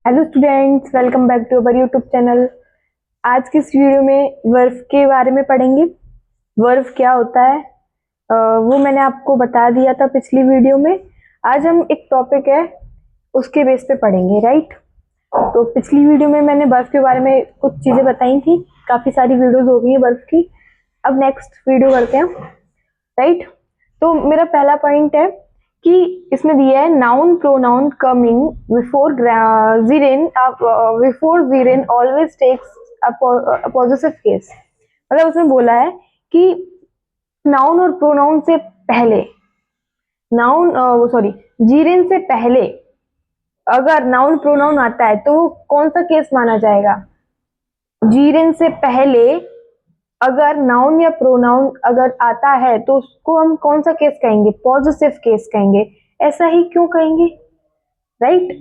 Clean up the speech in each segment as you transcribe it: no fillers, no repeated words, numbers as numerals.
Hello students, welcome back to our YouTube channel. आज की इस वीडियो में वर्ब के बारे में पढ़ेंगे। वर्ब क्या होता है वो मैंने आपको बता दिया था पिछली वीडियो में। आज हम एक टॉपिक है उसके बेस पे पढ़ेंगे, राइट। तो पिछली वीडियो में मैंने वर्ब के बारे में कुछ चीज़ें बताई थी, काफ़ी सारी वीडियोज़ हो गई हैं वर्ब की। अब नेक्स्ट वीडियो करते हैं, राइट। तो मेरा पहला पॉइंट है कि इसमें दिया है noun pronoun coming before gerund always takes positive case. मतलब उसमें बोला है कि नाउन और प्रोनाउन से पहले, नाउन सॉरी जीरेन से पहले अगर नाउन प्रोनाउन आता है तो वो कौन सा केस माना जाएगा। जीरेन से पहले अगर नाउन या प्रोनाउन अगर आता है तो उसको हम कौन सा केस कहेंगे, पॉजिटिव केस कहेंगे। ऐसा ही क्यों कहेंगे, राइट।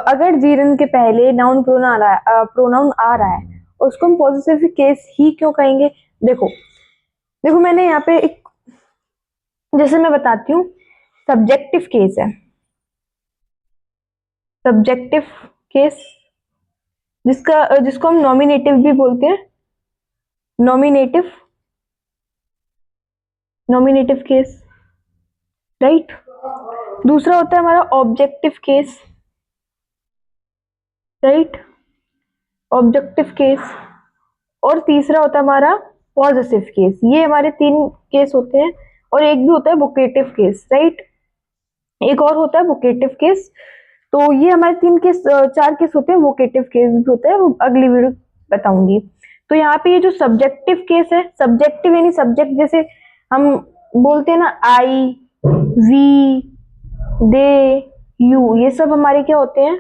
अगर जीरन के पहले नाउन प्रोनाउन आ रहा है उसको हम पॉजिटिव केस ही क्यों कहेंगे। देखो देखो मैंने यहाँ पे एक, जैसे मैं बताती हूँ, सब्जेक्टिव केस है। सब्जेक्टिव केस जिसको हम नॉमिनेटिव भी बोलते हैं। Nominative nominative case, right. दूसरा होता है हमारा objective case, right, objective case. और तीसरा होता है हमारा पॉजिटिव केस। ये हमारे तीन केस होते हैं। और एक भी होता है वोकेटिव केस, राइट। एक और होता है वोकेटिव केस। तो ये हमारे तीन केस, चार केस होते हैं। वोकेटिव केस भी होता है, वो अगली वीडियो बताऊंगी। तो यहाँ पे ये जो सब्जेक्टिव केस है, सब्जेक्टिव यानी सब्जेक्ट, जैसे हम बोलते हैं ना, आई, वी, दे, यू, ये सब हमारे क्या होते हैं,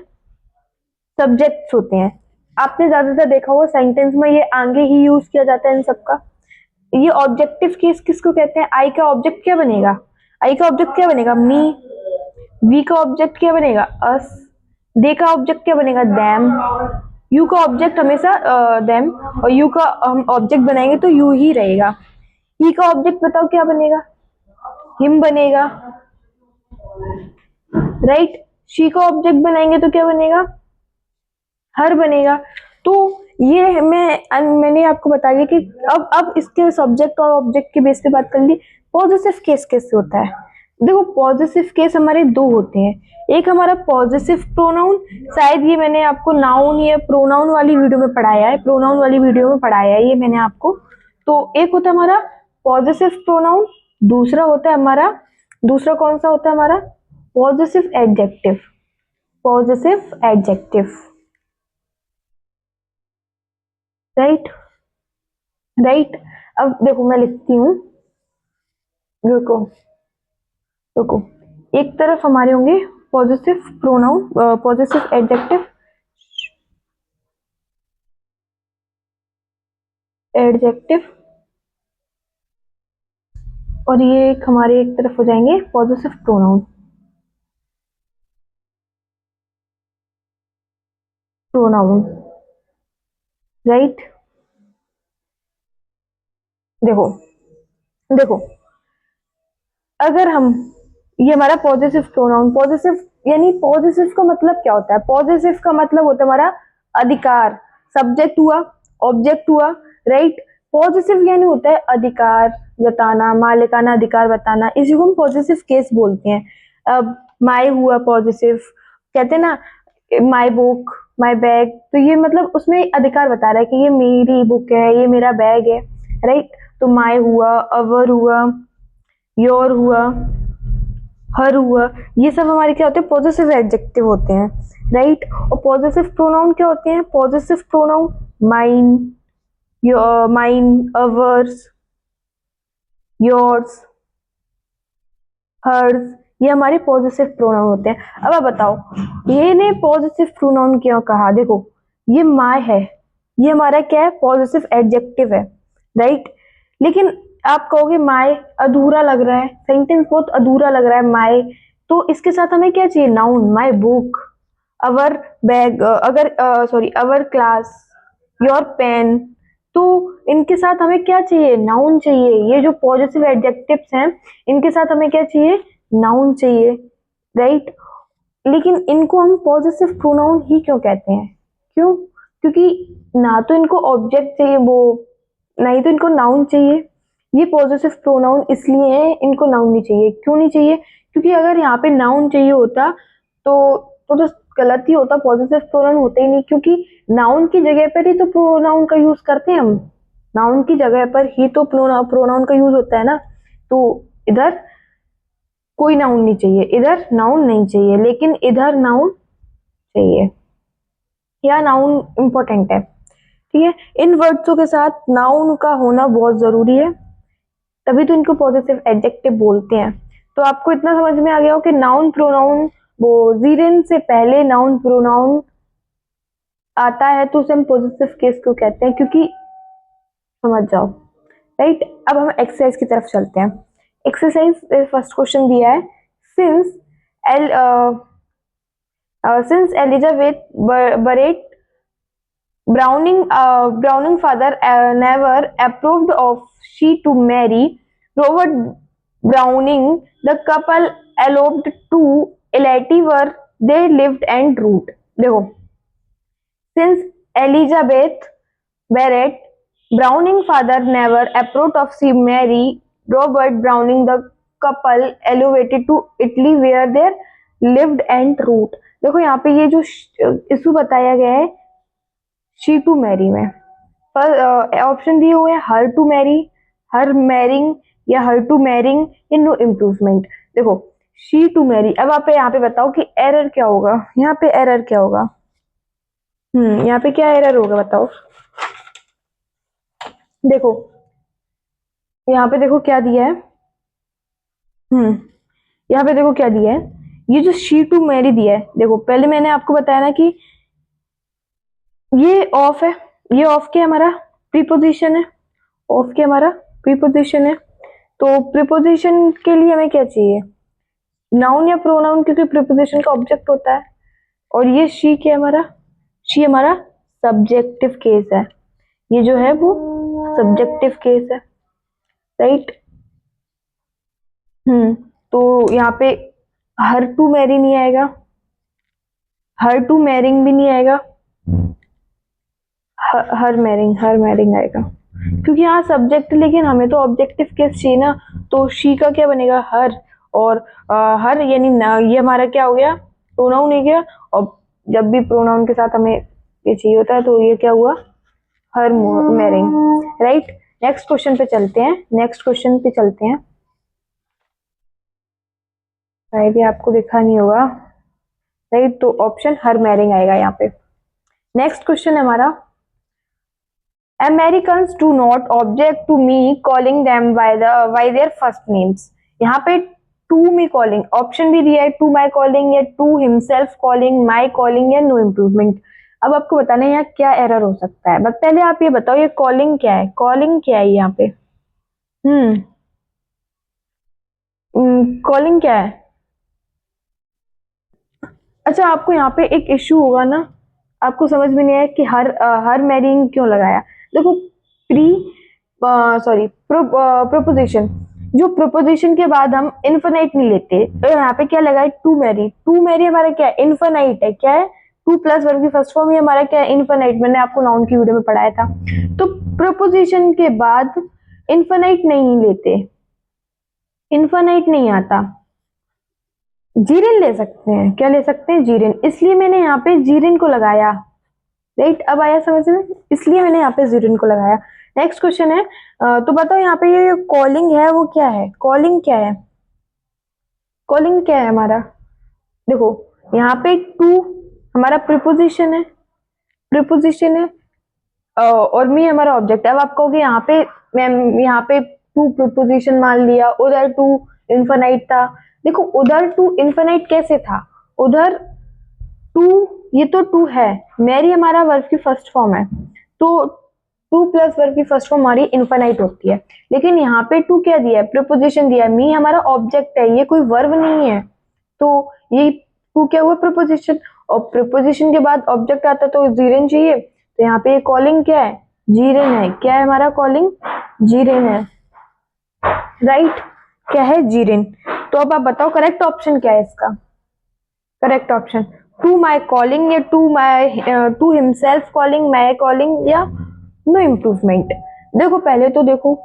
सब्जेक्ट्स होते हैं। आपने ज्यादातर देखा होगा सेंटेंस में ये आगे ही यूज किया जाता है इन सबका। ये ऑब्जेक्टिव केस किसको कहते हैं। आई का ऑब्जेक्ट क्या बनेगा, आई का ऑब्जेक्ट क्या बनेगा, मी। वी का ऑब्जेक्ट क्या बनेगा, अस। दे का ऑब्जेक्ट क्या बनेगा, देम। यू का ऑब्जेक्ट हमेशा देम, और यू का हम ऑब्जेक्ट बनाएंगे तो यू ही रहेगा। ही का ऑब्जेक्ट बताओ क्या बनेगा, हिम बनेगा, राइट। शी का ऑब्जेक्ट बनाएंगे तो क्या बनेगा, हर बनेगा। तो ये मैंने आपको बता दिया कि अब इसके सब्जेक्ट और ऑब्जेक्ट के बेस पे बात कर ली। पॉजिटिव केस कैसे होता है। देखो पॉजिटिव केस हमारे दो होते हैं। एक हमारा पॉजिटिव प्रोनाउन, शायद ये मैंने आपको नाउन या प्रोनाउन वाली वीडियो में पढ़ाया है, प्रोनाउन वाली वीडियो में पढ़ाया है ये मैंने आपको। तो एक होता है हमारा पॉजिटिव प्रोनाउन, दूसरा होता है हमारा, दूसरा कौन सा होता है हमारा, positive adjective. Positive adjective, right, right. अब देखो मैं लिखती हूँ, रुको रुको। एक तरफ हमारे होंगे positive pronoun, positive adjective, adjective, और ये एक हमारे एक तरफ हो जाएंगे पॉजिटिव प्रोनाउन, प्रोनाउन, राइट। देखो देखो अगर हम, ये हमारा पॉजिटिव प्रोनाउन, पॉजिटिव यानी पॉजिटिव का मतलब क्या होता है, पॉजिटिव का मतलब होता है हमारा अधिकार। सब्जेक्ट हुआ, ऑब्जेक्ट हुआ, राइट। पॉजिटिव यानी होता है अधिकार जताना, मालिकाना अधिकार बताना, इसी को हम पॉजिटिव केस बोलते हैं। अब माई हुआ पॉजिटिव, कहते हैं ना, माई बुक, माई बैग, तो ये मतलब उसमें अधिकार बता रहा है कि ये मेरी बुक है, ये मेरा बैग है, राइट। तो माई हुआ, अवर हुआ, योर हुआ, हर हुआ, ये सब हमारे क्या होते हैं, पॉजिटिव एडजेक्टिव होते हैं, राइट। और पॉजिटिव प्रोनाउन क्या होते हैं, positive pronoun mine, mine, ours, yours, hers, ये हमारे पॉजिटिव प्रोनाउन होते हैं। अब आप बताओ ये ने पॉजिटिव प्रोनाउन क्यों कहा। देखो ये माय है, ये हमारा क्या है, पॉजिटिव एडजेक्टिव है, राइट। लेकिन आप कहोगे माय अधूरा लग रहा है, सेंटेंस बहुत अधूरा लग रहा है माय, तो इसके साथ हमें क्या चाहिए, noun, my book, our bag, अगर sorry our class, your pen. तो इनके साथ हमें क्या चाहिए, नाउन चाहिए। ये जो पॉजिटिव एडजेक्टिव्स हैं इनके साथ हमें क्या चाहिए, नाउन चाहिए, राइट। लेकिन इनको हम पॉजेसिव प्रोनाउन ही क्यों कहते हैं? क्यों? क्योंकि ना तो इनको ऑब्जेक्ट चाहिए, वो ना ही तो इनको नाउन चाहिए। ये पॉजेसिव प्रोनाउन इसलिए है, इनको नाउन नहीं चाहिए। क्यों नहीं चाहिए? क्योंकि अगर यहाँ पे नाउन चाहिए होता तो गलत ही होता, पॉजेसिव प्रोनाउन होते ही नहीं, क्योंकि नाउन की जगह पर ही तो प्रोनाउन का यूज करते हैं हम। नाउन की जगह पर ही तो प्रोनाउन का यूज होता है ना। तो इधर कोई नाउन नहीं चाहिए, इधर नाउन नहीं चाहिए, लेकिन इधर नाउन चाहिए, या नाउन इंपॉर्टेंट है। ठीक है, इन वर्ड्सों के साथ नाउन का होना बहुत जरूरी है, तभी तो इनको पॉजिटिव एडजेक्टिव बोलते हैं। तो आपको इतना समझ में आ गया हो कि नाउन प्रोनाउन, वो जीरेन से पहले नाउन प्रोनाउन आता है तो उसे हम पॉजिटिव केस क्यों कहते हैं, क्योंकि समझ जाओ। राइट, अब हम एक्सरसाइज की तरफ चलते हैं। एक्सरसाइज फर्स्ट क्वेश्चन दिया है, since Elizabeth बरेट Browning father never approved of she to marry Robert Browning. The couple eloped to Elati where they lived and ruled. देखो, since Elizabeth Barrett Browning father never approved of she marry Robert Browning, the couple elevated to Italy where they lived and ruled. देखो यहाँ पे ये जो issue बताया गया है she to marry में, ऑप्शन दिए हुए हैं her to marry, her marrying, या her to marrying in no improvement. देखो शी टू मैरी, अब आप यहाँ पे बताओ कि एरर क्या होगा, यहाँ पे एरर क्या होगा? यहाँ पे क्या एरर होगा बताओ। देखो यहाँ पे देखो क्या दिया है, यहाँ पे देखो क्या दिया है, ये जो शी टू मैरी दिया है, देखो पहले मैंने आपको बताया ना कि ये ऑफ है, ये ऑफ के हमारा प्रीपोजिशन है, ऑफ के हमारा प्रीपोजिशन है। तो प्रीपोजिशन के लिए हमें क्या चाहिए, नाउन या प्रोनाउन, क्योंकि प्रीपोजिशन का ऑब्जेक्ट होता है। और ये शी के हमारा, शी हमारा सब्जेक्टिव केस है, ये जो है वो सब्जेक्टिव केस है। राइट, तो यहाँ पे हर टू मैरी नहीं आएगा, हर टू मैरिंग भी नहीं आएगा, हर मैरिंग आएगा, क्योंकि यहाँ सब्जेक्ट, लेकिन हमें तो ऑब्जेक्टिव केस चाहिए ना। तो शी का क्या बनेगा, हर, और हर यानी ये हमारा क्या हो गया, प्रोनाउन हो गया। और जब भी प्रोनाउन के साथ हमें ये चाहिए होता है तो ये क्या हुआ, हर मैरिंग। राइट, नेक्स्ट क्वेश्चन पे चलते हैं, नेक्स्ट क्वेश्चन पे चलते हैं। शायद ये आपको दिखा नहीं होगा। राइट, तो ऑप्शन हर मैरिंग आएगा यहाँ पे। नेक्स्ट क्वेश्चन है हमारा, Americans do not object to me calling them by their first names. यहाँ पे to me calling ऑप्शन भी दिया है, to my calling या to himself calling, my calling या no improvement। अब आपको बताना है यहाँ क्या एरर हो सकता है। बट पहले आप ये बताओ ये कॉलिंग क्या है, कॉलिंग क्या है यहाँ पे? कॉलिंग क्या है? अच्छा, आपको यहाँ पे एक इश्यू होगा ना, आपको समझ में नहीं आया कि हर मैरिंग क्यों लगाया। देखो प्रोपोजिशन, जो प्रोपोजिशन के बाद हम इन्फिनाइट नहीं लेते, तो यहाँ पे क्या लगा है, टू मैरी। टू मैरी हमारा क्या है, इन्फिनाइट है। क्या है, टू प्लस वर्ब की फर्स्ट फॉर्म, ये हमारा क्या है, इन्फिनाइट। मैंने आपको नाउन की वीडियो में पढ़ाया था। तो प्रोपोजिशन के बाद इन्फिनाइट नहीं लेते, इन्फिनाइट नहीं आता, जीरेन ले सकते हैं। क्या ले सकते हैं, जीरेन। इसलिए मैंने यहाँ पे जीरेन को लगाया। राइट, अब आया समझ में, इसलिए मैंने यहाँ पे जीरेन को लगाया। नेक्स्ट क्वेश्चन है, तो बताओ यहाँ पे ये कॉलिंग है वो क्या है, कॉलिंग क्या है, कॉलिंग क्या है हमारा? देखो यहाँ पे टू हमारा प्रीपोजिशन है, प्रीपोजिशन है, और मी हमारा ऑब्जेक्ट है। अब आप कहोगे यहाँ पे मैम, यहाँ पे टू प्रीपोजिशन मान लिया, उधर टू इन्फिनाइट था। देखो उधर टू इन्फिनाइट कैसे था, उधर टू, ये तो टू है, मैरी हमारा वर्ब की फर्स्ट फॉर्म है, तो टू प्लस वर्ब की फर्स्ट फॉर्म हमारी इन्फिनाइट होती है। लेकिन यहाँ पे टू क्या दिया है, प्रीपोजिशन दिया है, मी हमारा ऑब्जेक्ट है, ये कोई वर्ब नहीं है। तो ये टू क्या हुआ, प्रीपोजिशन, और प्रीपोजिशन के बाद ऑब्जेक्ट आता तो जीरेन चाहिए। तो यहाँ पे कॉलिंग क्या है, जीरेन है। क्या है हमारा कॉलिंग, जीरेन है। राइट, क्या है, जीरेन। तो अब आप बताओ करेक्ट ऑप्शन क्या है इसका? Correct option. To my calling या to himself calling, my calling या नो इम्प्रूवमेंट। देखो पहले तो देखो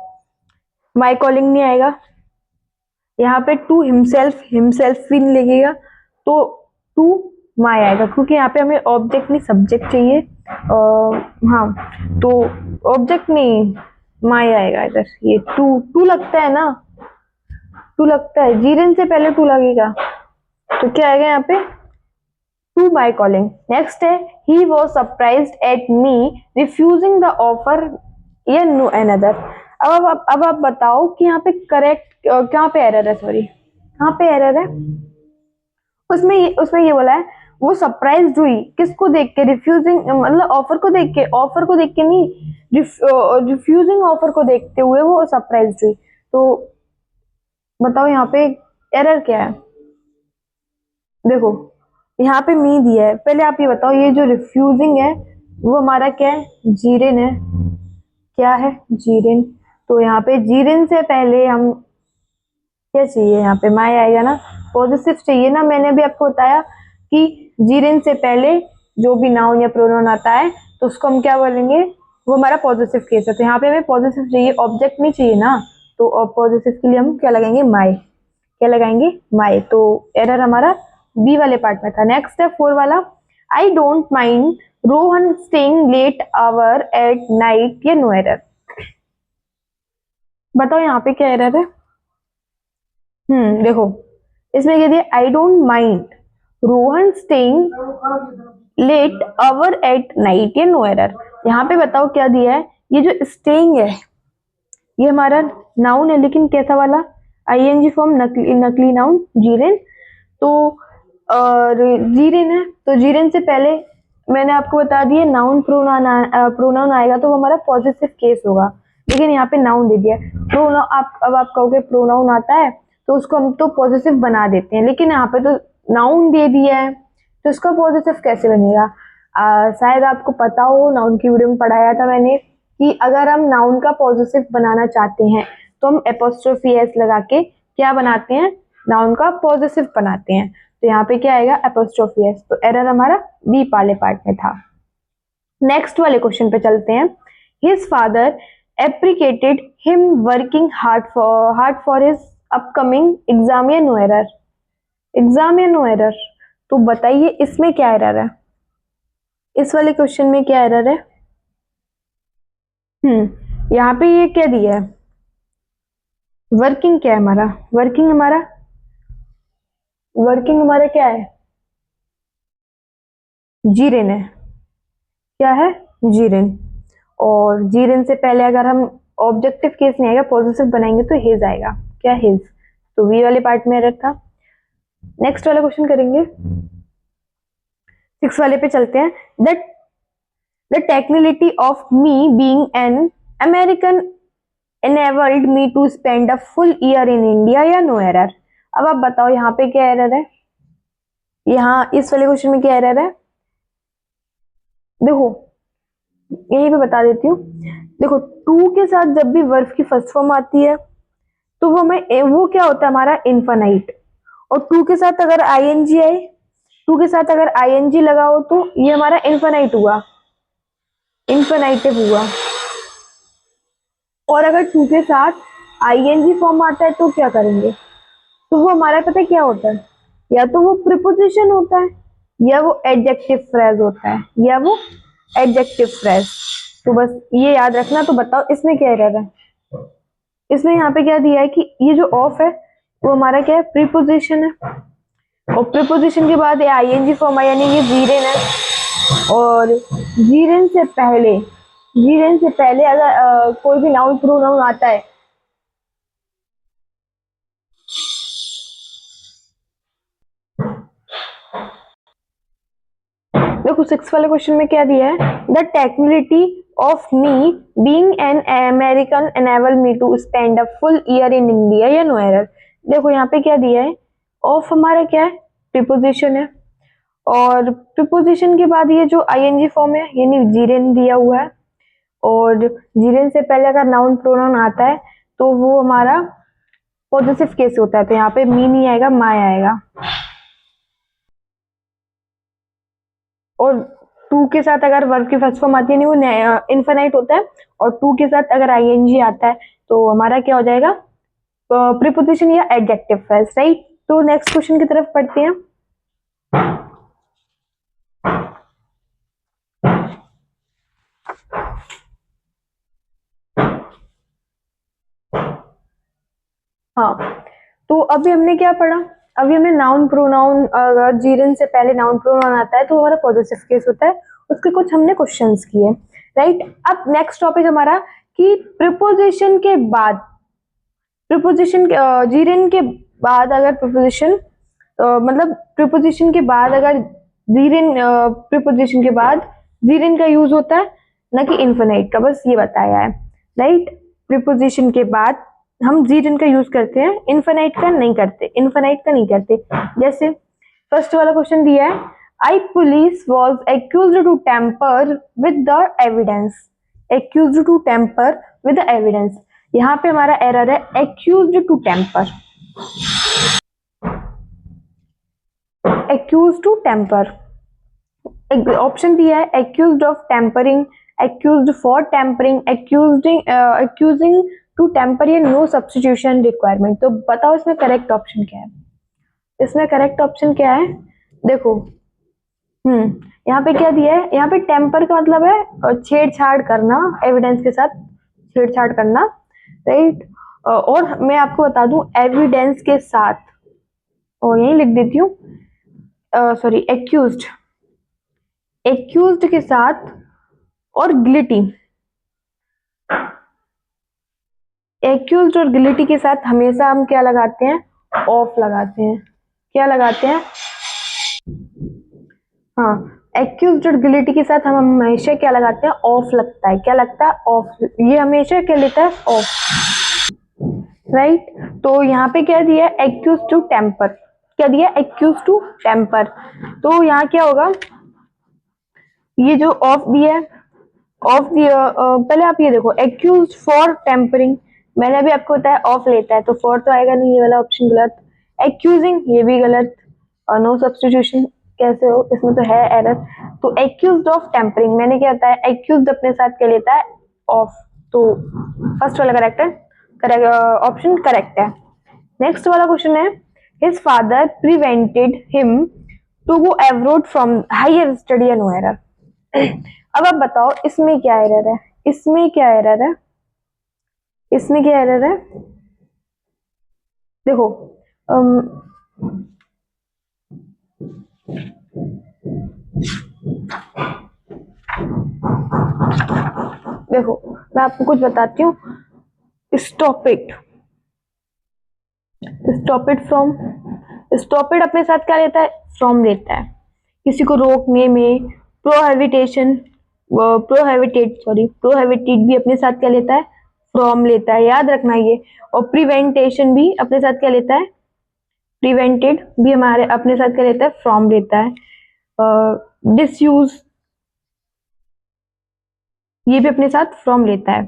माई कॉलिंग नहीं आएगा, यहाँ पे टू हिमसेल्फ, हिमसेल्फ भी नहीं लगेगा, तो टू माई आएगा, क्योंकि यहाँ पे हमें ऑब्जेक्ट नहीं सब्जेक्ट चाहिए। हाँ, तो ऑब्जेक्ट नहीं, माई आएगा इधर। ये टू टू लगता है ना, टू लगता है, जीरन से पहले टू लगेगा, तो क्या आएगा यहाँ पे, टू माई कॉलिंग। नेक्स्ट है, he was surprised at me refusing the offer या नो अनदर। अब आप बताओ कि यहाँ पे करेक्ट कहाँ पे एरर है, सॉरी कहाँ पे एरर है। उसमें ये बोला है वो सरप्राइज हुई किसको देख के, रिफ्यूजिंग मतलब ऑफर को देख के, ऑफर को देख के नहीं, रिफ्यूजिंग ऑफर को देखते हुए वो सरप्राइज हुई। तो बताओ यहाँ पे एरर क्या है। देखो यहाँ पे मी दिया है, पहले आप ये बताओ ये जो रिफ्यूजिंग है वो हमारा क्या है, जीरेन है, क्या है जीरेन। तो यहाँ पे जीरेन से पहले हम क्या चाहिए, यहाँ पे माई आएगा ना, पॉजिटिव चाहिए ना। मैंने भी आपको बताया कि जीरेन से पहले जो भी नाउन या प्रोनाउन आता है तो उसको हम क्या बोलेंगे, वो हमारा पॉजिटिव केस है। तो यहाँ पे हमें पॉजिटिव चाहिए, ऑब्जेक्ट नहीं चाहिए ना, तो पॉजिटिव के लिए हम क्या लगाएंगे, माई, क्या लगाएंगे, माई। तो एरर हमारा बी वाले पार्ट में था। नेक्स्ट है 4 वाला, I don't mind Rohan staying late hour at night, या नो एरर। बताओ यहाँ पे क्या एरर है। देखो इसमें क्या दिया, I don't mind Rohan staying late hour at night, या नो एरर। यहाँ पे बताओ क्या दिया है, ये जो स्टेइंग है ये हमारा नाउन है, लेकिन कैसा वाला, आईएनजी फॉर्म, नकली नकली नाउन, जीरेन। तो और जीरेन है, तो जीरेन से पहले मैंने आपको बता दिया नाउन प्रोनाउन आएगा तो वो हमारा पॉजिटिव केस होगा, लेकिन यहाँ पे नाउन दे दिया प्रोनाउन। अब आप कहोगे प्रोनाउन आता है तो उसको हम तो पॉजिटिव बना देते हैं, लेकिन यहाँ पे तो नाउन दे दिया है तो इसका पॉजिटिव कैसे बनेगा। शायद आपको पता हो, नाउन की वीडियो में पढ़ाया था मैंने कि अगर हम नाउन का पॉजिटिव बनाना चाहते हैं तो हम एपोस्ट्रोफी एस लगा के क्या बनाते हैं, नाउन का पॉजिटिव बनाते हैं। तो यहाँ पे क्या आएगा, एपोस्ट्रोफी एस। तो एरर हमारा बी वाले पार्ट में था। नेक्स्ट वाले क्वेश्चन पे चलते हैं। His father appreciated him working hard for his upcoming exam, या नो एरर, एग्जाम या नो एरर। तो बताइए इसमें क्या एरर है, इस वाले क्वेश्चन में क्या एरर है। यहाँ पे ये क्या दिया है, वर्किंग क्या है हमारा, वर्किंग हमारा क्या है, जीरेन है, क्या है, जीरेन। और जीरेन से पहले अगर हम ऑब्जेक्टिव केस नहीं आएगा, पॉजिटिव बनाएंगे तो हिज आएगा, क्या हिज। तो वी वाले पार्ट में एरर था। नेक्स्ट वाला क्वेश्चन करेंगे, 6 वाले पे चलते हैं। That the technicality of me being an American enabled me to spend a full year in India, या नो एरर। अब आप बताओ यहाँ पे क्या एरर है, यहाँ इस वाले क्वेश्चन में क्या एरर है। देखो यहीं पे बता देती हूँ। देखो टू के साथ जब भी वर्ब की फर्स्ट फॉर्म आती है तो वो क्या होता है हमारा, इनफाइनाइट। और टू के साथ अगर आईएनजी आए, टू के साथ अगर आईएनजी लगा हो तो ये हमारा इनफाइनाइट हुआ, इनफाइनाइटिव हुआ। और अगर टू के साथ आईएनजी फॉर्म आता है तो क्या करेंगे, तो वो हमारा पता है क्या होता है, या तो वो प्रीपोजिशन होता है या वो एडजेक्टिव फ्रेज होता है, या वो एडजेक्टिव फ्रेज। तो बस ये याद रखना। तो बताओ इसमें क्या एरर है। इसमें यहाँ पे क्या दिया है कि ये जो ऑफ है वो हमारा क्या है, प्रीपोजिशन है, और प्रीपोजिशन के बाद आईएनजी फॉर्म है, यानी ये जीरेन है। और जीरेन से पहले अगर कोई भी नाउन प्रोनाउन आता है, देखो 6 वाले क्वेश्चन में क्या दिया है, the technicality of me being an American enable me to spend a full year in India, या नो एरर। देखो यहाँ पे क्या दिया है, ऑफ हमारा क्या है, प्रीपोजिशन है, और प्रीपोजिशन के बाद ये जो आईएनजी फॉर्म है यानी जीरेन दिया हुआ है। और जीरेन से पहले अगर नाउन प्रोनाउन आता है तो वो हमारा पॉजिटिव केस होता है, तो यहाँ पे मी नहीं आएगा, माय आएगा। और टू के साथ अगर वर्ब की फर्स्ट फॉर्म आती है नहीं वो इनफाइनाइट होता है, और टू के साथ अगर आईएनजी आता है तो हमारा क्या हो जाएगा, प्रीपोजिशन या एडजेक्टिव फ्रेज, राइट। तो नेक्स्ट क्वेश्चन की तरफ पढ़ते हैं। हाँ, तो अभी हमने क्या पढ़ा, अभी हमने नाउन प्रोनाउन, अगर जीरन से पहले नाउन प्रोनाउन आता है तो हमारा पॉजिटिव केस होता है, उसके कुछ हमने क्वेश्चंस किए, राइट। अब नेक्स्ट टॉपिक हमारा कि प्रीपोजिशन के बाद, प्रीपोजिशन जीरन के बाद अगर प्रीपोजिशन, मतलब प्रीपोजिशन के बाद अगर जीरन, प्रीपोजिशन के बाद जीरन का यूज होता है, ना कि इन्फिनाइट का, बस ये बताया है, राइट। प्रीपोजिशन के बाद हम जीरन का यूज करते हैं, इन्फिनाइट का नहीं करते, इन्फिनाइट का नहीं करते। जैसे फर्स्ट वाला क्वेश्चन दिया है, I police was accused to tamper with the evidence, accused to tamper with the evidence, यहाँ पे हमारा एरर है accused to tamper, accuse to tamper. Option दिया है accused of tampering, accused for tampering, accusing to tamper, या no substitution requirement. तो बताओ इसमें करेक्ट ऑप्शन क्या है, इसमें करेक्ट ऑप्शन क्या है, देखो। यहाँ पे क्या दिया है, यहाँ पे टेम्पर का मतलब है छेड़छाड़ करना, एविडेंस के साथ छेड़छाड़ करना, राइट। और मैं आपको बता दूं एविडेंस के साथ, और यही लिख देती हूँ, सॉरी, एक्यूज्ड, एक्यूज्ड के साथ और गिल्टी, एक्यूज्ड और गिल्टी के साथ हमेशा हम क्या लगाते हैं, ऑफ लगाते हैं, क्या लगाते हैं, हाँ, एक्यूज्ड और गिल्टी के साथ हम हमेशा क्या लगाते हैं, ऑफ लगता है, क्या लगता है, ऑफ, ये हमेशा क्या लेता है, ऑफ, राइट। तो यहाँ पे क्या दिया है, एक्यूज टू टेम्पर, क्या दिया, एक्यूज टू टेम्पर, तो यहाँ क्या होगा, ये जो ऑफ दिया है, ऑफ दिया, पहले आप ये देखो, एक्यूज फॉर टेम्परिंग, मैंने अभी आपको बताया ऑफ लेता है तो फॉर तो आएगा नहीं, ये वाला ऑप्शन गलत, एक्यूजिंग ये भी गलत, और नो सब्स्टिट्यूशन कैसे हो, इसमें तो है एरर। तो एक्यूज्ड ऑफ टेम्परिंग, मैंने क्या बताया, एक्यूज्ड अपने साथ क्या लेता है, ऑफ, तो फर्स्ट वाला करेक्ट है, करेक्ट ऑप्शन करेक्ट है। नेक्स्ट वाला क्वेश्चन है, his father prevented him to go abroad from higher study and no error. अब आप बताओ इसमें क्या एरर है, इसमें क्या एरर है, इसमें क्या एरर है, देखो, देखो मैं आपको कुछ बताती हूँ, stop it, stop it from, stop it अपने साथ क्या लेता है, फ्रॉम लेता है, किसी को रोकने में, प्रोहिबिटेशन, प्रोहिबिटेड, सॉरी, प्रोहिबिटेड भी अपने साथ क्या लेता है, फ्रॉम लेता है, याद रखना ये। और प्रिवेंटेशन भी अपने साथ क्या लेता है, प्रिवेंटेड भी हमारे अपने साथ क्या लेता है, फ्रॉम लेता है। डिसयूज ये भी अपने साथ फ्रॉम लेता है,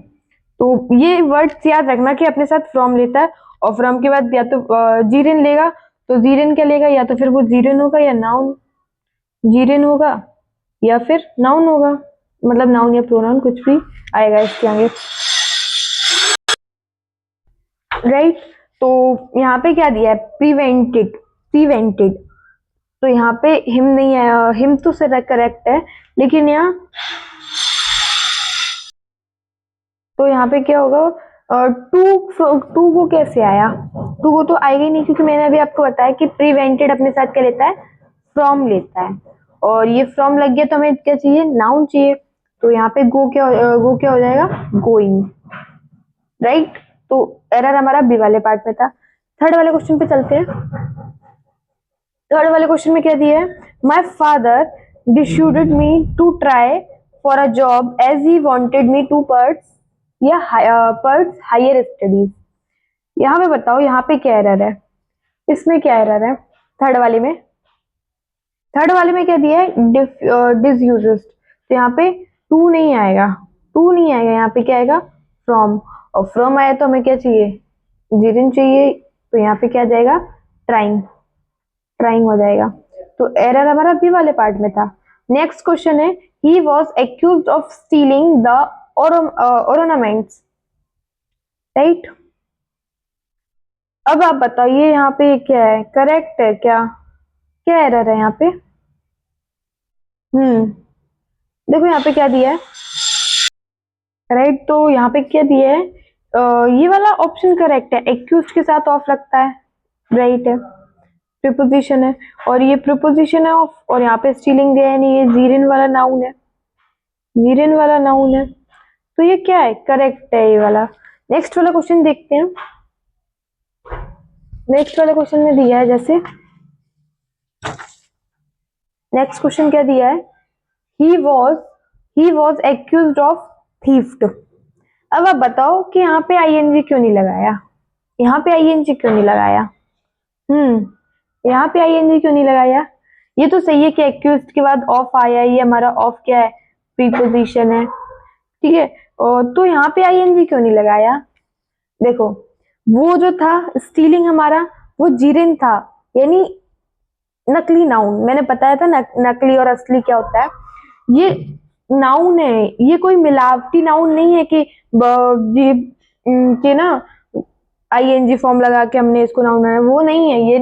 तो ये वर्ड्स याद रखना कि अपने साथ फ्रॉम लेता है, और फ्रॉम के बाद या तो जीरेन लेगा, तो जीरेन क्या लेगा, या तो फिर वो जीरेन होगा या नाउन, जीरेन होगा या फिर नाउन होगा, मतलब नाउन या प्रोनाउन कुछ भी आएगा इसके आगे, राइट। तो यहाँ पे क्या दिया है, प्रिवेंटेड, प्रिवेंटेड, तो यहाँ पे हिम नहीं है, हिम तो से करेक्ट है, लेकिन यहाँ, तो यहाँ पे क्या होगा, टू, टू को कैसे आया, टू को तो आएगा ही नहीं, क्योंकि मैंने अभी आपको बताया कि प्रिवेंटेड अपने साथ क्या लेता है, फ्रॉम लेता है, और ये फ्रॉम लग गया तो हमें क्या चाहिए, नाउन चाहिए, तो यहाँ पे गो क्या, गो क्या हो जाएगा, गोइंग, राइट। तो एरर हमारा बी वाले पार्ट में था। थर्ड वाले क्वेश्चन पे चलते हैं। थर्ड वाले क्वेश्चन में क्या दिया है, my father dissuaded me to try for a job as he wanted me to pursue या पर्स हायर स्टडीज। यहाँ पे बताओ यहाँ पे क्या एरर है, इसमें क्या एरर है, थर्ड वाले में, थर्ड वाले में क्या दिया है, डिसयूजेस, तो यहाँ पे टू नहीं आएगा, टू नहीं आएगा, यहाँ पे क्या आएगा, फ्रॉम, और फ्रॉम आया तो हमें क्या चाहिए, जीरन चाहिए, तो यहाँ पे क्या आ जाएगा, ट्राइंग, ट्राइंग हो जाएगा। तो एरर हमारा बी वाले पार्ट में था। नेक्स्ट क्वेश्चन है, he was accuse of stealing the ornaments, right. अब आप बताइए यहाँ पे क्या है, करेक्ट है क्या, क्या एरर है यहाँ पे? देखो यहाँ पे क्या दिया है, राइट। तो यहाँ पे क्या दिया है, ये वाला ऑप्शन करेक्ट है, एक्यूज के साथ ऑफ लगता है, राइट है, प्रीपोजिशन है, और ये प्रीपोजिशन है ऑफ, और यहाँ पे स्टीलिंग दिया है नहीं, ये जीरेन वाला नाउन है, जीरेन वाला नाउन है, तो ये क्या है, करेक्ट है ये वाला। नेक्स्ट वाला क्वेश्चन देखते हैं। नेक्स्ट वाले क्वेश्चन में दिया है, जैसे नेक्स्ट क्वेश्चन क्या दिया है, he was accused of theft. अब आप बताओ कि यहाँ पे आईएनजी क्यों नहीं लगाया, यहाँ पे आईएनजी क्यों नहीं लगाया, यहाँ पे आईएनजी क्यों नहीं लगाया? ये तो सही है कि एक्यूज्ड के बाद ऑफ आया, ये हमारा ऑफ क्या है, प्रीपोजिशन है, ठीक है, और तो यहाँ पे आईएनजी क्यों नहीं लगाया? देखो वो जो था स्टीलिंग हमारा, वो जीरेन था, यानी नकली नाउन, मैंने बताया था नकली और असली क्या होता है, ये नाउन है, ये कोई मिलावटी नाउन नहीं है कि ना आईएनजी फॉर्म लगा के हमने इसको नाउन बनाया, वो नहीं है, ये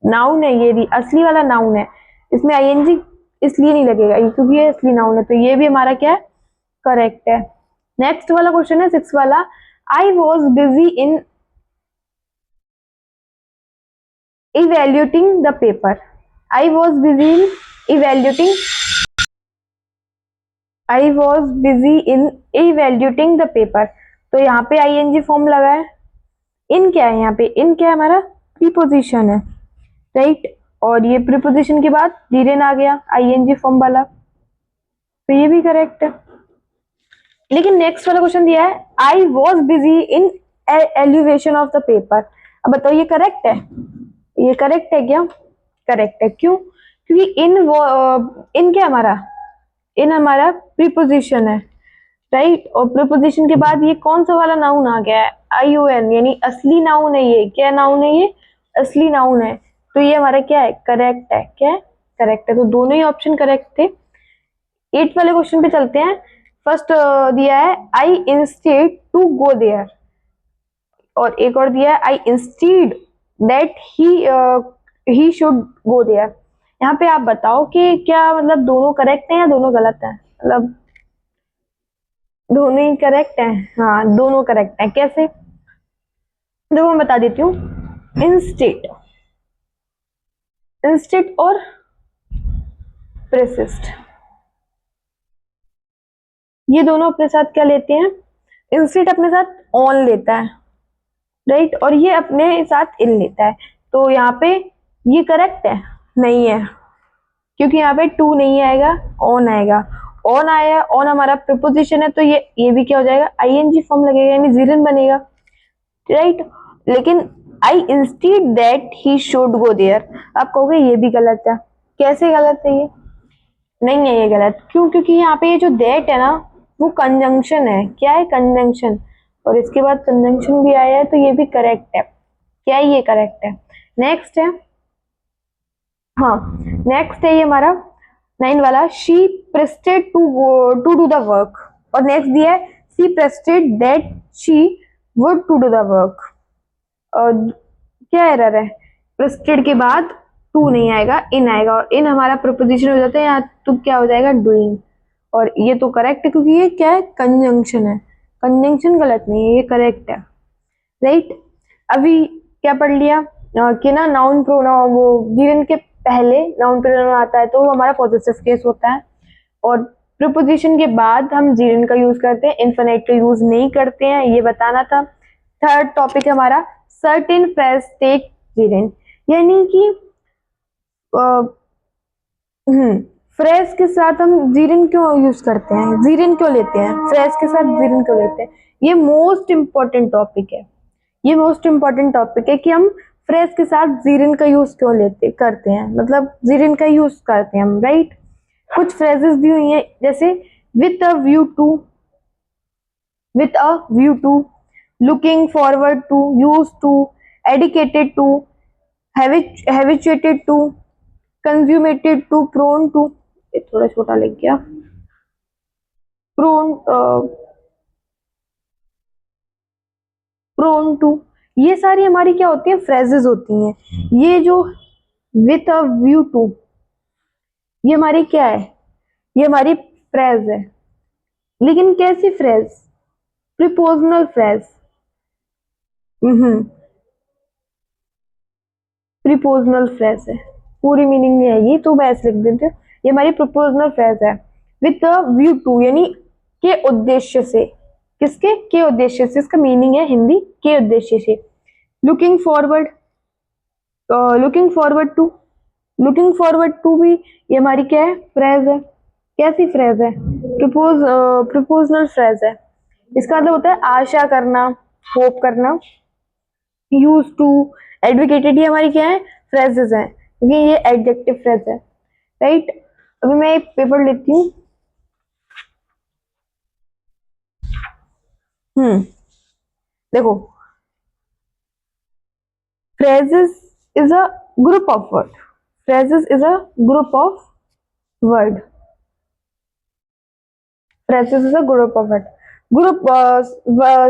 नाउन है, ये असली वाला नाउन है, इसमें आईएनजी इसलिए नहीं लगेगा क्योंकि ये असली नाउन है, तो ये भी हमारा क्या है, करेक्ट है। नेक्स्ट वाला क्वेश्चन है 6 वाला, I was busy in evaluating the paper, I was busy in evaluating, I was busy in evaluating the paper, तो यहाँ पे ing फॉर्म लगा है, इन क्या है, यहाँ पे इन क्या है, हमारा प्रीपोजिशन है, राइट, और ये प्रीपोजिशन के बाद जीरेन आ गया ing फॉर्म वाला, तो ये भी करेक्ट है। लेकिन नेक्स्ट वाला क्वेश्चन दिया है, I was busy in elevation of the paper, अब बताओ ये करेक्ट है, ये करेक्ट है क्या? करेक्ट है, क्यों? क्योंकि इन क्या हमारा, इन हमारा प्रीपोजिशन है, राइट, और प्रीपोजिशन के बाद ये कौन सा वाला नाउन आ गया है, ION, यानी असली नाउन है, ये क्या नाउन है, ये असली नाउन है, तो ये हमारा क्या है, करेक्ट है, क्या है, करेक्ट है, तो दोनों ही ऑप्शन करेक्ट थे। 8 वाले क्वेश्चन पे चलते हैं। फर्स्ट दिया है, I instead to go there, और एक और दिया है, I instead that he should go there. यहाँ पे आप बताओ कि क्या मतलब दोनों करेक्ट हैं या दोनों गलत हैं, मतलब दोनों ही करेक्ट हैं, हाँ दोनों करेक्ट हैं, कैसे देखो मैं बता देती हूँ। इंस्टेड, इंस्टेड और प्रेसिस्ट, ये दोनों अपने साथ क्या लेते हैं, इंस्टेड अपने साथ ऑन लेता है, राइट, और ये अपने साथ इन लेता है, तो यहाँ पे ये करेक्ट है, नहीं है, क्योंकि यहाँ पे टू नहीं आएगा, ऑन आएगा, ऑन आया, ऑन हमारा प्रीपोजिशन है, तो ये भी क्या हो जाएगा, आईएनजी फॉर्म लगेगा, यानी जीरन बनेगा, राइट। लेकिन I instead that he should go there, आप कहोगे ये भी गलत है, कैसे गलत है, ये नहीं है, ये गलत, क्यों? क्योंकि यहाँ पे ये जो दैट है ना, वो कंजंक्शन है, क्या है, कंजंक्शन, और इसके बाद कंजंक्शन भी आया है, तो ये भी करेक्ट है, क्या है, ये करेक्ट है। नेक्स्ट है, हाँ नेक्स्ट है ये हमारा 9 वाला, she persisted to do the work, और नेक्स्ट दिया है, she persisted that she would to do the work, और क्या एरर है, प्रेस्टेड के बाद टू नहीं आएगा, इन आएगा, और इन हमारा प्रीपोजिशन हो जाता है यहाँ, तो क्या हो जाएगा, डूइंग, और ये तो करेक्ट है क्योंकि ये क्या है, कंजंक्शन है, कंजंक्शन गलत नहीं है, ये करेक्ट है, राइट। अभी क्या पढ़ लिया कि ना नाउन प्रोनाउन, वो गिवन के पहले नाउन प्रोनाउन आता है तो वो हमारा पॉजिटिव केस होता है, और प्रीपोजिशन के बाद हम जीरन का यूज करते हैं, इनफिनिट का यूज नहीं करते हैं, ये बताना था। थर्ड टॉपिक हमारा सर्टेन फ्रेज टेक जीरन, यानी कि फ्रेज के साथ हम जीरन क्यों यूज करते हैं, जीरन क्यों लेते हैं, फ्रेज के साथ जीरन क्यों लेते हैं, ये मोस्ट इंपॉर्टेंट टॉपिक है, ये मोस्ट इंपॉर्टेंट टॉपिक है कि हम फ्रेज के साथ जीरन का यूज क्यों करते हैं, मतलब जीरन का यूज करते हैं हम, राइट। कुछ फ्रेजेस भी हुई हैं, जैसे with a view to, with a view to, looking forward to, use to, addicted to, habituated to, consummated to, prone to, ये थोड़ा छोटा लिख गया। प्रोन प्रोन टू, ये सारी हमारी क्या होती है, फ्रेजेस होती हैं। ये जो विथ अ व्यू टू, ये हमारी क्या है, ये हमारी फ्रेज है। लेकिन कैसी phrase, prepositional phrase. Prepositional phrase है, पूरी मीनिंग नहीं आएगी तो मैं ऐसे लिख देती हूँ, ये हमारी प्रिपोजिशनल फ्रेज है। विथ अ व्यू टू यानी के उद्देश्य से, किसके, के उद्देश्य से, इसका मीनिंग है हिंदी के उद्देश्य से। Looking forward, looking forward to, looking forward to भी ये हमारी क्या है, फ्रेज है। कैसी फ्रेज है, प्रिपोजिशनल फ्रेज है। इसका मतलब होता है आशा करना, होप करना। यूज टू, एडवोकेटेड, ये हमारी क्या है, फ्रेजेस हैं, क्योंकि ये एडजेक्टिव फ्रेज है, राइट। अभी मैं एक पेपर लेती हूँ। देखो, phrases is a group of word, phrases is a group of word, phrases is a group of word, group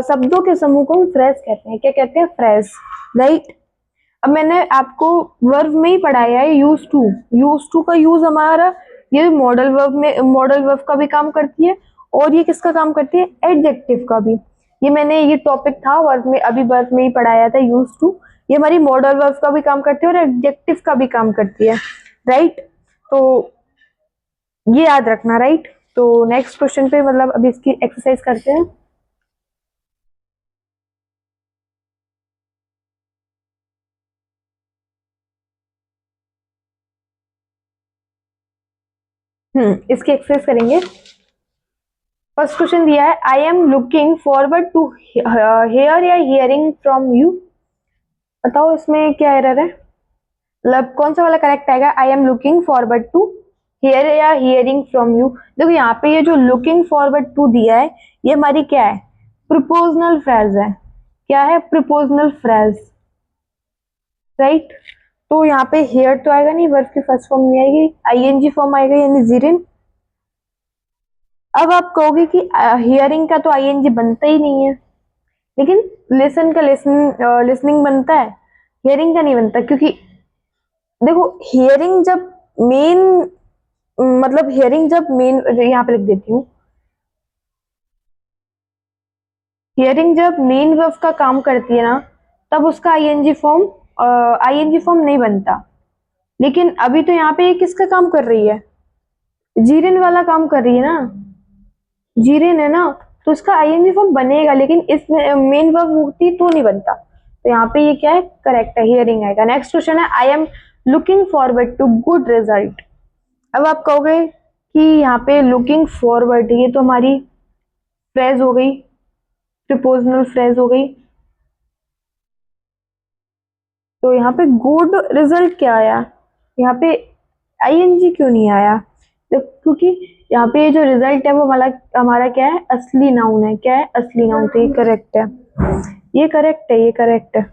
शब्दों के समूह को हम फ्रेज कहते हैं। क्या कहते हैं, फ्रेज, राइट। अब मैंने आपको वर्ब में ही पढ़ाया है, यूज टू। यूज टू का यूज हमारा ये मॉडल वर्ब में, मॉडल वर्ब का भी काम करती है, और ये किसका काम करती है, एडजेक्टिव का भी। ये मैंने, ये टॉपिक था वर्ब में, अभी वर्ब में ही पढ़ाया था, यूज टू। ये हमारी मॉडल वर्ब का भी काम करती है और एडजेक्टिव का भी काम करती है, राइट। तो ये याद रखना, राइट। तो नेक्स्ट क्वेश्चन पे मतलब अभी इसकी एक्सरसाइज करते हैं। इसकी एक्सरसाइज करेंगे। फर्स्ट क्वेश्चन दिया है, I am looking forward to hear या हियरिंग फ्रॉम यू। बताओ इसमें क्या एरर है, मतलब कौन सा वाला करेक्ट आएगा। I am looking forward to hear या हियरिंग फ्रॉम यू। देखो यहाँ पे ये जो लुकिंग फॉरवर्ड टू दिया है, ये हमारी क्या है, प्रिपोजिशनल फ्रेज है। क्या है, प्रिपोजिशनल फ्रेज, राइट। तो यहाँ पे हेयर तो आएगा नहीं, वर्ब की फर्स्ट फॉर्म नहीं आएगी, आईएनजी फॉर्म आएगा यानी जीरिन। अब आप कहोगे कि हियरिंग का तो आईएनजी बनता ही नहीं है, लेकिन लिसन का लिसनिंग बनता है, हियरिंग का नहीं बनता। क्योंकि देखो, हियरिंग जब मेन, मतलब हियरिंग जब मेन, यहाँ पे लिख देती हूँ, हियरिंग जब मेन वर्ब का काम करती है ना, तब उसका आईएनजी फॉर्म नहीं बनता। लेकिन अभी तो यहाँ पे ये किसका काम कर रही है, जीरेन वाला काम कर रही है ना, जीरेन है ना, तो इसका आईएनजी फॉर्म बनेगा, लेकिन इसमें मेन वर्ब होती तो नहीं बनता। तो यहाँ पे ये क्या है, करेक्ट है, हियरिंग आएगा। नेक्स्ट क्वेश्चन है, I am looking forward to good result. अब आप कहोगे कि यहाँ पे लुकिंग फॉरवर्ड, ये तो हमारी फ्रेज हो गई, प्रिपोजिशनल फ्रेज हो गई। तो यहाँ पे गुड रिजल्ट क्या आया, यहाँ पे आईएनजी क्यों नहीं आया। तो क्योंकि यहाँ पे ये जो रिजल्ट है वो हमारा हमारा क्या है, असली नाउन है। क्या है, असली नाउन। तो ये करेक्ट है, ये करेक्ट है, ये करेक्ट है।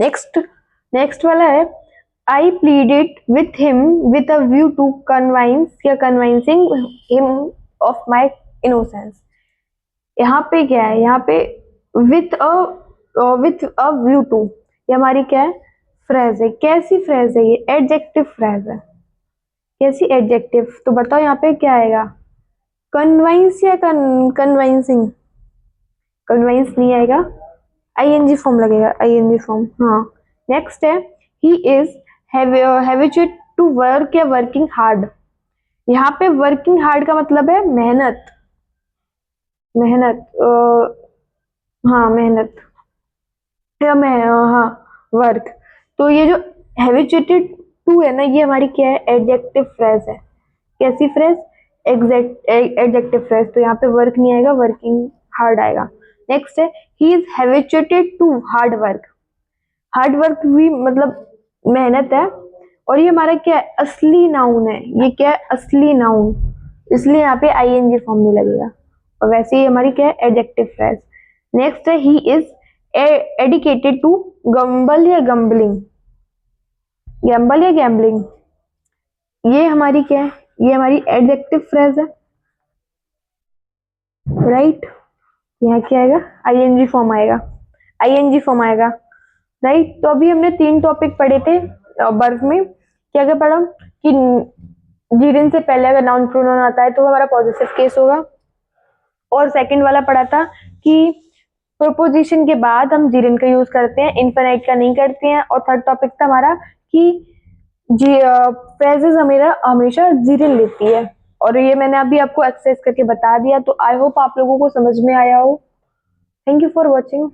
नेक्स्ट, नेक्स्ट वाला है, I pleaded with him with a view to convince या convincing him of my innocence. यहाँ पे क्या है, यहाँ पे विथ अ व्यू टू, ये हमारी क्या है, फ्रेज है। कैसी फ्रेज है, ये एडजेक्टिव फ्रेज है। कैसी, एडजेक्टिव। तो बताओ यहाँ पे क्या आएगा, कन्वाइंस या कन्वाइंसिंग। कन्वाइंस नहीं आएगा, आईएनजी फॉर्म लगेगा, आईएनजी फॉर्म। हाँ। नेक्स्ट है, he is habituate to work या वर्किंग हार्ड। यहाँ पे वर्किंग हार्ड का मतलब है मेहनत, मेहनत, हाँ मेहनत, या मैं, हाँ वर्क। तो ये जो हैबिचुएटेड टू है ना, ये हमारी क्या है, एडजेक्टिव फ्रेज है। कैसी फ्रेज, एडजेक्टिव फ्रेज। तो यहाँ पे वर्क नहीं आएगा, वर्किंग हार्ड आएगा। नेक्स्ट है, he is habituated to hard work. Hard work भी मतलब मेहनत है, और ये हमारा क्या है, असली नाउन है। ये क्या है, असली नाउन, इसलिए यहाँ पे आईएनजी फॉर्म नहीं लगेगा। और वैसे ही हमारी क्या है, एडजेक्टिव फ्रेज। नेक्स्ट है, ही इज एडिकेटेड टू गम्बल या गम्बलिंग। गैम्बल या गैम्बलिंग, ये हमारी क्या है, ये हमारी एडजेक्टिव फ्रेज है, राइट। यहाँ क्या आएगा, आईएनजी फॉर्म आएगा, आईएनजी फॉर्म आएगा, राइट। तो अभी हमने 3 टॉपिक पढ़े थे वर्ब में। क्या क्या पढ़ा कि जीरेन से पहले अगर नाउन प्रोनाउन आता है तो हमारा पॉजिटिव केस होगा, और सेकंड वाला पढ़ा था कि प्रोपोजिशन के बाद हम जीरेन का यूज करते हैं, इनफाइनाइट का नहीं करते हैं। और थर्ड टॉपिक था हमारा कि जी फ्रेजेस हमेशा जीरेन लेती है, और ये मैंने अभी आपको एक्सरसाइज करके बता दिया। तो आई होप आप लोगों को समझ में आया हो। Thank you for watching.